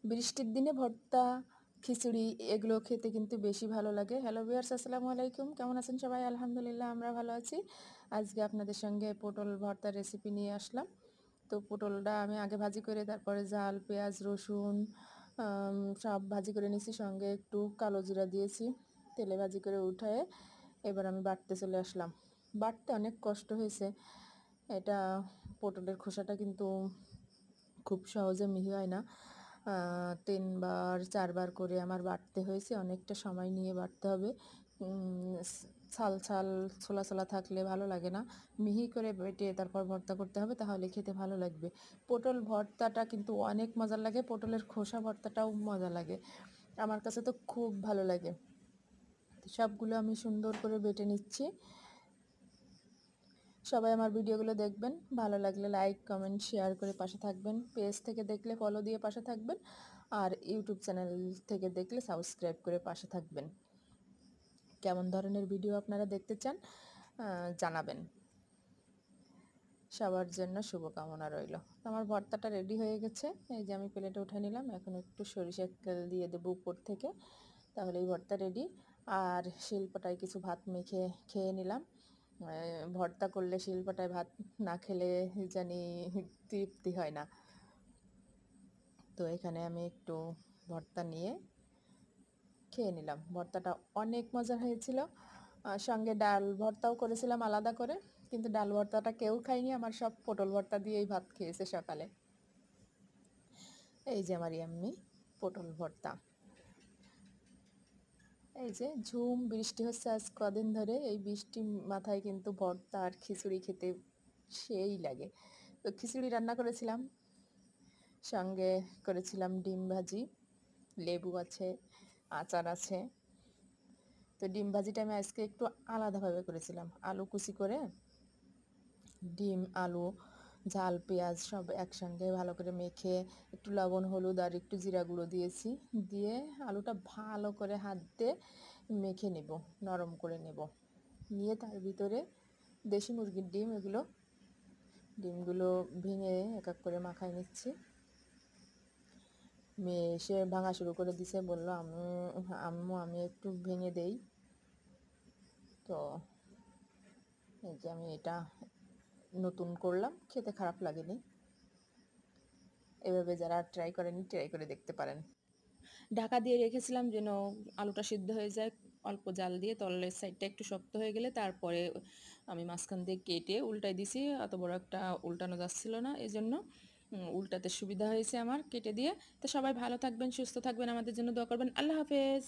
বৃষ্টির দিনে ভর্তা, খিচুড়ি এগুলো খেতে কিন্তু বেশি ভালো লাগে। হ্যালো ভিউয়ার্স, আসসালামু আলাইকুম। কেমন আছেন সবাই? আলহামদুলিল্লাহ আমরা ভালো আছি। আজকে আপনাদের সঙ্গে পটল ভর্তার রেসিপি নিয়ে আসলাম। তো পটলটা আমি আগে ভাজি করে তারপরে ঝাল, পেঁয়াজ, রসুন সব ভাজি করে নিয়েছি, সঙ্গে একটু কালো জিরা দিয়েছি। তেলে ভাজি করে উঠায়ে এবার আমি বাটতে চলে আসলাম। বাটতে অনেক কষ্ট হয়েছে। এটা পটলের খোসাটা কিন্তু খুব সহজে মিহি হয় না। ৩ বার ৪ বার করে আমার বাটতে হয়েছে। অনেকটা সময় নিয়ে বাটতে হবে। ছাল ছাল ছোলা ছোলা থাকলে ভালো লাগে না। মিহি করে বেটে তারপর ভর্তা করতে হবে, তাহলে খেতে ভালো লাগবে। পটল ভর্তাটা কিন্তু অনেক মজার লাগে। পটলের খোসা ভর্তাটাও মজা লাগে। আমার কাছে তো খুব ভালো লাগে। সবগুলো আমি সুন্দর করে বেটে নিচ্ছি। সবাই আমার ভিডিওগুলো দেখবেন, ভালো লাগলে লাইক কমেন্ট শেয়ার করে পাশে থাকবেন। পেজ থেকে দেখলে ফলো দিয়ে পাশে থাকবেন, আর ইউটিউব চ্যানেল থেকে দেখলে সাবস্ক্রাইব করে পাশে থাকবেন। কেমন ধরনের ভিডিও আপনারা দেখতে চান জানাবেন। সবার জন্য শুভকামনা রইল। আমার ভর্তাটা রেডি হয়ে গেছে। এই যে আমি প্লেটে উঠে নিলাম। এখন একটু সরিষার তেল দিয়ে দেবো উপর থেকে, তাহলে এই ভর্তা রেডি। আর শিলপাটায় কিছু ভাত মেখে খেয়ে নিলাম। ভর্তা করলে শিলপাটায় ভাত না খেলে জানি তৃপ্তি হয় না। তো এখানে আমি একটু ভর্তা নিয়ে খেয়ে নিলাম। ভর্তাটা অনেক মজার হয়েছিল। সঙ্গে ডাল ভর্তাও করেছিলাম আলাদা করে, কিন্তু ডাল ভর্তাটা কেউ খায়নি। আমার সব পটল ভর্তা দিয়েই ভাত খেয়েছে সকালে। এই যে আমার ইয়াম্মি পটল ভর্তা। এই যে ঝুম বৃষ্টি হচ্ছে আজ কদিন ধরে। এই বৃষ্টি মাথায় কিন্তু ভর্তা আর খিচুড়ি খেতে সেই লাগে। তো খিচুড়ি রান্না করেছিলাম, সঙ্গে করেছিলাম ডিম ভাজি, লেবু আছে, আচার আছে। তো ডিম ভাজিটা আমি আজকে একটু আলাদাভাবে করেছিলাম। আলু কুচি করে ডিম, আলু, ঝাল, পেঁয়াজ সব একসঙ্গে ভালো করে মেখে একটু লবণ, হলুদ আর একটু জিরা গুঁড়ো দিয়েছি। দিয়ে আলুটা ভালো করে হাত দিয়ে মেখে নেব, নরম করে নেব। নিয়ে তার ভিতরে দেশি মুরগির ডিম, ডিমগুলো ভেঙে এক এক করে মাখায় নিচ্ছি। মেয়ে এসে ভাঙা শুরু করে দিছে, বলল আম্মু আম্মু আমি একটু ভেঙে দেই। তো এই যে আমি এটা নতুন করলাম, খেতে খারাপ লাগেনি। এভাবে যারা ট্রাই করেনি ট্রাই করে দেখতে পারেন। ঢাকা দিয়ে রেখেছিলাম যেন আলুটা সিদ্ধ হয়ে যায়, অল্প জাল দিয়ে। তলের সাইডটা একটু শক্ত হয়ে গেলে তারপরে আমি মাঝখান দিয়ে কেটে উল্টাই দিছি। অত বড় একটা উল্টানো যাচ্ছিল না, এই জন্য উল্টাতে সুবিধা হয়েছে আমার কেটে দিয়ে। তো সবাই ভালো থাকবেন, সুস্থ থাকবেন, আমাদের জন্য দোয়া করবেন। আল্লাহ হাফেজ।